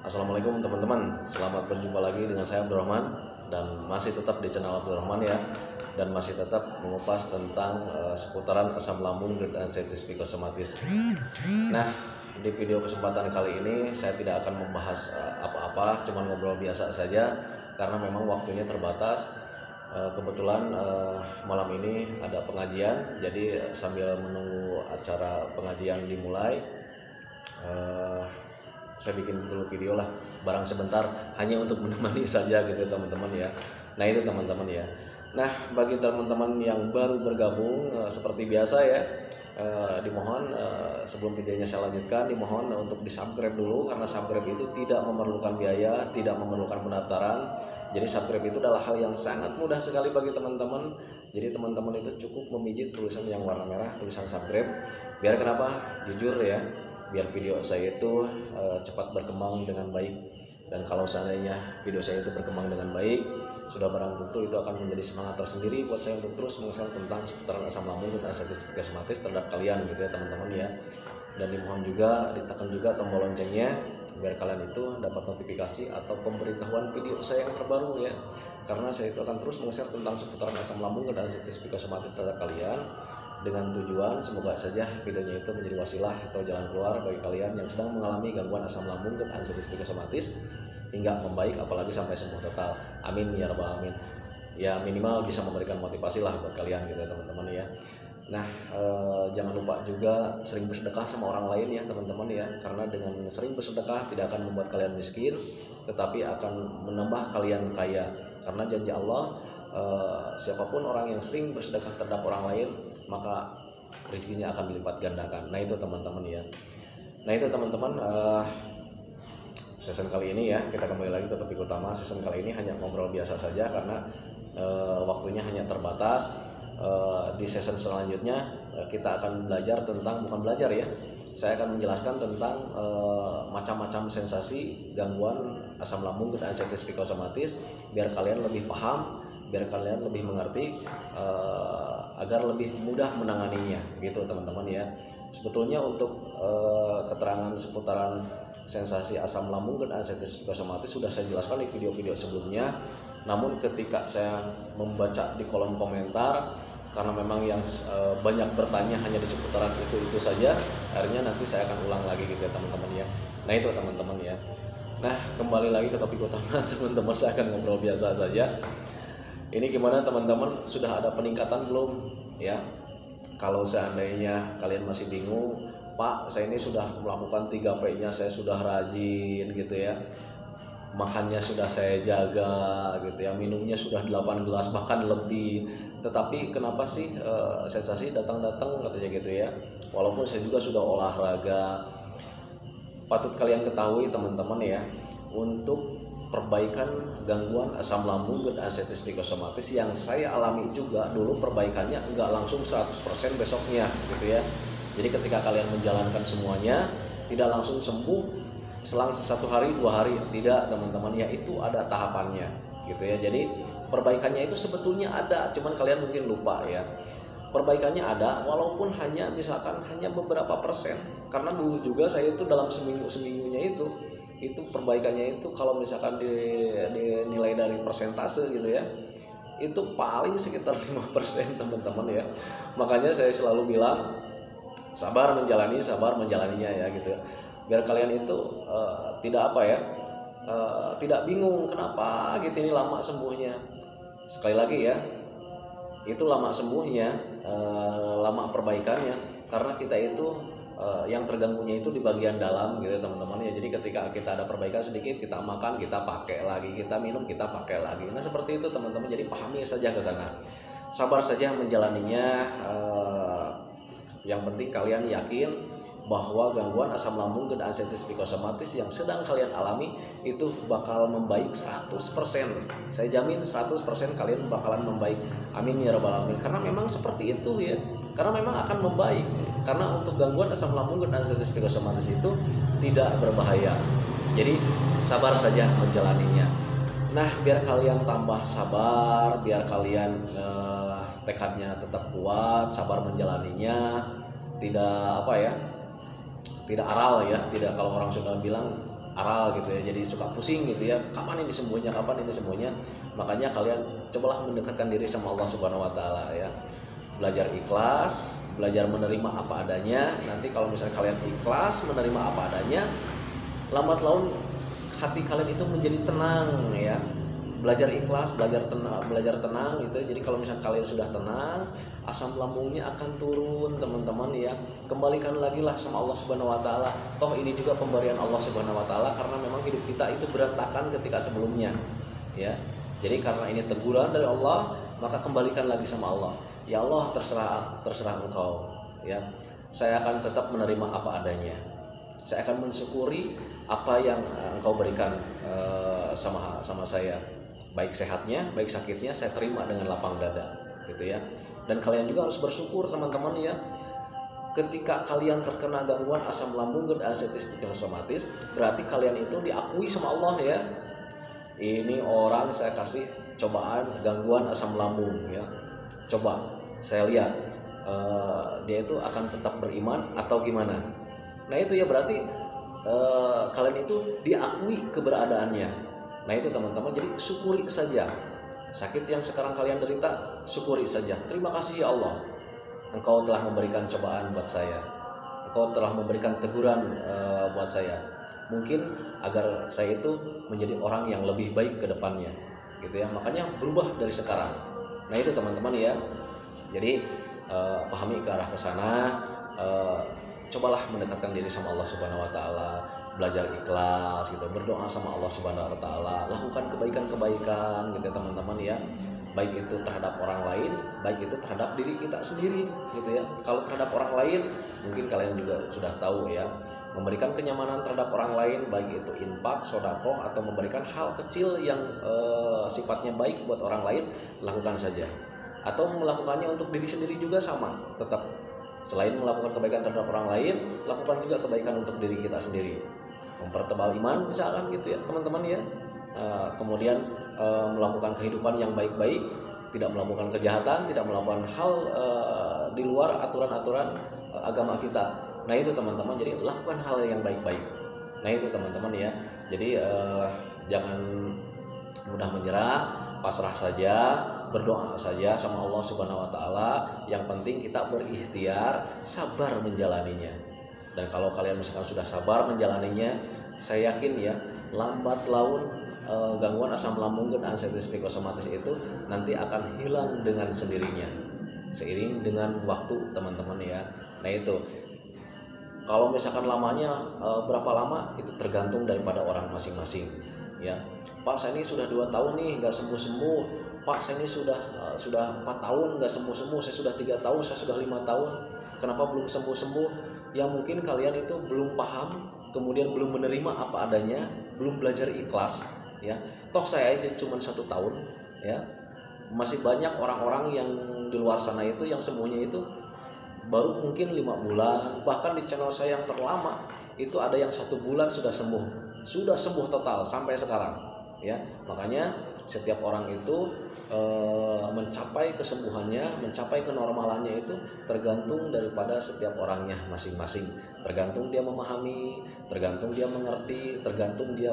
Assalamualaikum teman-teman, selamat berjumpa lagi dengan saya Abdurrahman dan masih tetap di channel Abdurrahman ya, dan masih tetap mengupas tentang seputaran asam lambung dan anxiety psikosomatis. Nah, di video kesempatan kali ini saya tidak akan membahas apa-apa, cuma ngobrol biasa saja karena memang waktunya terbatas. Kebetulan malam ini ada pengajian, jadi sambil menunggu acara pengajian dimulai, saya bikin dulu video lah barang sebentar hanya untuk menemani saja gitu teman-teman ya. Nah itu teman-teman ya. Nah bagi teman-teman yang baru bergabung seperti biasa ya, dimohon sebelum videonya saya lanjutkan, dimohon untuk di subscribe dulu karena subscribe itu tidak memerlukan biaya, tidak memerlukan pendaftaran. Jadi subscribe itu adalah hal yang sangat mudah sekali bagi teman-teman. Jadi teman-teman itu cukup memijit tulisan yang warna merah, tulisan subscribe. Biar kenapa? Jujur ya, biar video saya itu cepat berkembang dengan baik. Dan kalau seandainya video saya itu berkembang dengan baik, sudah barang tentu itu akan menjadi semangat tersendiri buat saya untuk terus mengeksel tentang seputaran asam lambung dan anxiety psikosomatis terhadap kalian gitu ya teman-teman ya. Dan dimohon juga ditekan juga tombol loncengnya biar kalian itu dapat notifikasi atau pemberitahuan video saya yang terbaru ya. Karena saya itu akan terus mengeksel tentang seputaran asam lambung dan anxiety psikosomatis terhadap kalian, dengan tujuan semoga saja videonya itu menjadi wasilah atau jalan keluar bagi kalian yang sedang mengalami gangguan asam lambung dan anxiety psikosomatis hingga membaik, apalagi sampai sembuh total. Amin ya rabbal alamin. Ya minimal bisa memberikan motivasi lah buat kalian gitu ya teman-teman ya. Nah jangan lupa juga sering bersedekah sama orang lain ya teman-teman ya, karena dengan sering bersedekah tidak akan membuat kalian miskin, tetapi akan menambah kalian kaya. Karena janji Allah, siapapun orang yang sering bersedekah terhadap orang lain maka rezekinya akan dilipat gandakan. Nah itu teman-teman ya. Nah itu teman-teman, season kali ini ya kita kembali lagi ke topik utama. Season kali ini hanya ngobrol biasa saja karena waktunya hanya terbatas. Di season selanjutnya kita akan belajar tentang, bukan belajar ya, saya akan menjelaskan tentang macam-macam sensasi gangguan asam lambung dan anxiety psikosomatis biar kalian lebih paham, biar kalian lebih mengerti, agar lebih mudah menanganinya gitu teman-teman ya. Sebetulnya untuk keterangan seputaran sensasi asam lambung dan anxiety psikosomatis sudah saya jelaskan di video-video sebelumnya. Namun ketika saya membaca di kolom komentar, karena memang yang banyak bertanya hanya di seputaran itu saja, akhirnya nanti saya akan ulang lagi gitu ya teman-teman ya. Nah itu teman-teman ya. Nah kembali lagi ke topik utama teman-teman, saya akan ngobrol biasa saja. Ini gimana teman-teman, sudah ada peningkatan belum ya? Kalau seandainya kalian masih bingung, Pak saya ini sudah melakukan 3P-nya, saya sudah rajin gitu ya, makannya sudah saya jaga gitu ya, minumnya sudah 8 gelas bahkan lebih, tetapi kenapa sih sensasi datang-datang katanya gitu ya, walaupun saya juga sudah olahraga. Patut kalian ketahui teman-teman ya, untuk perbaikan gangguan asam lambung dan anxiety psikosomatis yang saya alami juga dulu, perbaikannya enggak langsung 100% besoknya gitu ya. Jadi ketika kalian menjalankan semuanya tidak langsung sembuh selang 1 hari 2 hari, tidak teman-teman ya, itu ada tahapannya gitu ya. Jadi perbaikannya itu sebetulnya ada, cuman kalian mungkin lupa ya. Perbaikannya ada walaupun hanya misalkan hanya beberapa persen, karena dulu juga saya itu dalam seminggunya itu perbaikannya itu kalau misalkan dinilai dari persentase gitu ya, itu paling sekitar 5% teman-teman ya. Makanya saya selalu bilang sabar menjalaninya ya gitu ya, biar kalian itu tidak apa ya, tidak bingung kenapa gitu ini lama sembuhnya. Sekali lagi ya, itu lama sembuhnya, lama perbaikannya karena kita itu yang terganggunya itu di bagian dalam gitu teman-teman ya. Jadi ketika kita ada perbaikan sedikit, kita makan, kita pakai lagi, kita minum, kita pakai lagi. Nah seperti itu teman-teman, jadi pahami saja ke sana, sabar saja menjalaninya. Yang penting kalian yakin bahwa gangguan asam lambung dan anxiety psikosomatis yang sedang kalian alami itu bakal membaik 100%. Saya jamin 100% kalian bakalan membaik. Amin ya rabbal alamin. Karena memang seperti itu ya. Karena memang akan membaik. Karena untuk gangguan asam lambung dan anxiety psikosomatis itu tidak berbahaya. Jadi sabar saja menjalaninya. Nah, biar kalian tambah sabar, biar kalian tekadnya tetap kuat, sabar menjalaninya, tidak apa ya, tidak aral ya, tidak, kalau orang Sunda bilang aral gitu ya, jadi suka pusing gitu ya, kapan ini sembuhnya, makanya kalian cobalah mendekatkan diri sama Allah Subhanahu wa taala ya. Belajar ikhlas, belajar menerima apa adanya. Nanti kalau misalnya kalian ikhlas menerima apa adanya, lambat laun hati kalian itu menjadi tenang ya. Belajar ikhlas, belajar tenang gitu. Jadi kalau misalnya kalian sudah tenang, asam lambungnya akan turun teman-teman ya. Kembalikan lagi lah sama Allah Subhanahu wa taala. Toh ini juga pemberian Allah Subhanahu wa taala, karena memang hidup kita itu berantakan ketika sebelumnya ya. Jadi karena ini teguran dari Allah, maka kembalikan lagi sama Allah. Ya Allah, terserah engkau ya. Saya akan tetap menerima apa adanya. Saya akan mensyukuri apa yang engkau berikan sama saya. Baik sehatnya, baik sakitnya, saya terima dengan lapang dada gitu ya. Dan kalian juga harus bersyukur teman-teman ya. Ketika kalian terkena gangguan asam lambung dan anestesi psikosomatis, berarti kalian itu diakui sama Allah ya. Ini orang saya kasih cobaan gangguan asam lambung ya. Coba saya lihat dia itu akan tetap beriman atau gimana. Nah itu ya berarti kalian itu diakui keberadaannya. Nah itu teman-teman, jadi syukuri saja. Sakit yang sekarang kalian derita, syukuri saja. Terima kasih ya Allah, engkau telah memberikan cobaan buat saya, engkau telah memberikan teguran buat saya, mungkin agar saya itu menjadi orang yang lebih baik ke depannya gitu ya. Makanya berubah dari sekarang. Nah itu teman-teman ya. Jadi pahami ke arah ke sana. Cobalah mendekatkan diri sama Allah Subhanahu wa taala, belajar ikhlas gitu, berdoa sama Allah Subhanahu wa taala, lakukan kebaikan-kebaikan gitu ya teman-teman ya. Baik itu terhadap orang lain, baik itu terhadap diri kita sendiri gitu ya. Kalau terhadap orang lain, mungkin kalian juga sudah tahu ya, memberikan kenyamanan terhadap orang lain, baik itu infak, sedekah, atau memberikan hal kecil yang sifatnya baik buat orang lain, lakukan saja. Atau melakukannya untuk diri sendiri juga sama, tetap. Selain melakukan kebaikan terhadap orang lain, lakukan juga kebaikan untuk diri kita sendiri. Mempertebal iman misalkan gitu ya teman-teman ya. Kemudian melakukan kehidupan yang baik-baik, tidak melakukan kejahatan, tidak melakukan hal di luar aturan-aturan agama kita. Nah itu teman-teman, jadi lakukan hal yang baik-baik. Nah itu teman-teman ya. Jadi jangan mudah menyerah, pasrah saja, berdoa saja sama Allah Subhanahu wa taala. Yang penting kita berikhtiar, sabar menjalaninya. Dan kalau kalian misalkan sudah sabar menjalaninya, saya yakin ya, lambat laun gangguan asam lambung dan anestesi psikosomatis itu nanti akan hilang dengan sendirinya, seiring dengan waktu teman-teman ya. Nah itu kalau misalkan lamanya berapa lama itu tergantung daripada orang masing-masing ya. Pak saya ini sudah 2 tahun nih nggak sembuh-sembuh, Pak saya ini sudah 4 tahun nggak sembuh-sembuh, saya sudah 3 tahun, saya sudah 5 tahun, kenapa belum sembuh-sembuh? Yang mungkin kalian itu belum paham, kemudian belum menerima apa adanya, belum belajar ikhlas ya. Toh saya aja cuma 1 tahun ya, masih banyak orang-orang yang di luar sana itu yang sembuhnya itu baru mungkin 5 bulan. Bahkan di channel saya yang terlama itu ada yang 1 bulan sudah sembuh total sampai sekarang ya. Makanya setiap orang itu mencapai kesembuhannya, mencapai kenormalannya itu tergantung daripada setiap orangnya masing-masing. Tergantung dia memahami, tergantung dia mengerti, tergantung dia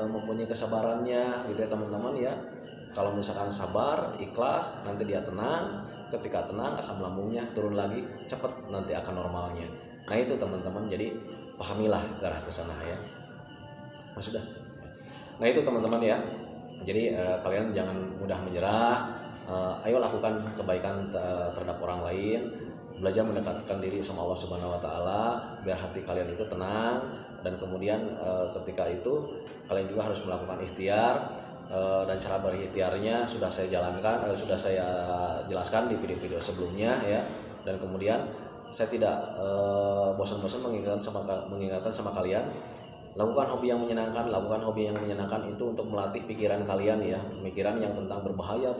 mempunyai kesabarannya gitu ya teman-teman ya. Kalau misalkan sabar, ikhlas, nanti dia tenang. Ketika tenang, asam lambungnya turun lagi, cepat nanti akan normalnya. Nah itu teman-teman, jadi pahamilah ke arah ke sana ya. Sudah. Nah itu teman-teman ya. Jadi kalian jangan mudah menyerah. Ayo lakukan kebaikan terhadap orang lain. Belajar mendekatkan diri sama Allah Subhanahu wa taala biar hati kalian itu tenang. Dan kemudian ketika itu kalian juga harus melakukan ikhtiar. Dan cara berikhtiarnya sudah saya jalankan, sudah saya jelaskan di video-video sebelumnya ya. Dan kemudian saya tidak bosan-bosan mengingatkan sama kalian, lakukan hobi yang menyenangkan. Lakukan hobi yang menyenangkan itu untuk melatih pikiran kalian ya, pemikiran yang tentang berbahaya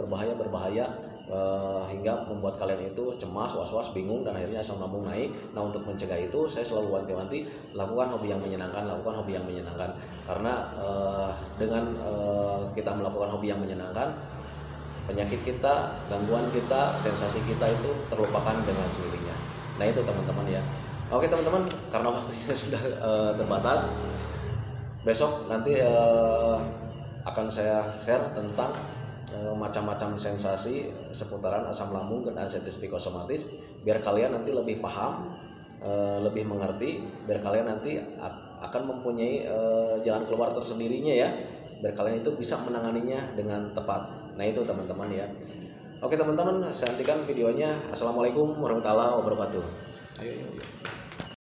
hingga membuat kalian itu cemas, was-was, bingung, dan akhirnya asam lambung naik. Nah untuk mencegah itu saya selalu wanti-wanti, lakukan hobi yang menyenangkan. Karena dengan kita melakukan hobi yang menyenangkan, penyakit kita, gangguan kita, sensasi kita itu terlupakan dengan sendirinya. Nah itu teman-teman ya. Oke teman-teman, karena waktunya sudah terbatas, besok nanti akan saya share tentang macam-macam sensasi seputaran asam lambung dan anestesi psikosomatis, biar kalian nanti lebih paham, lebih mengerti, biar kalian nanti akan mempunyai jalan keluar tersendirinya ya, biar kalian itu bisa menanganinya dengan tepat. Nah itu teman-teman ya. Oke teman-teman, saya hentikan videonya. Assalamualaikum warahmatullahi wabarakatuh. Ayo.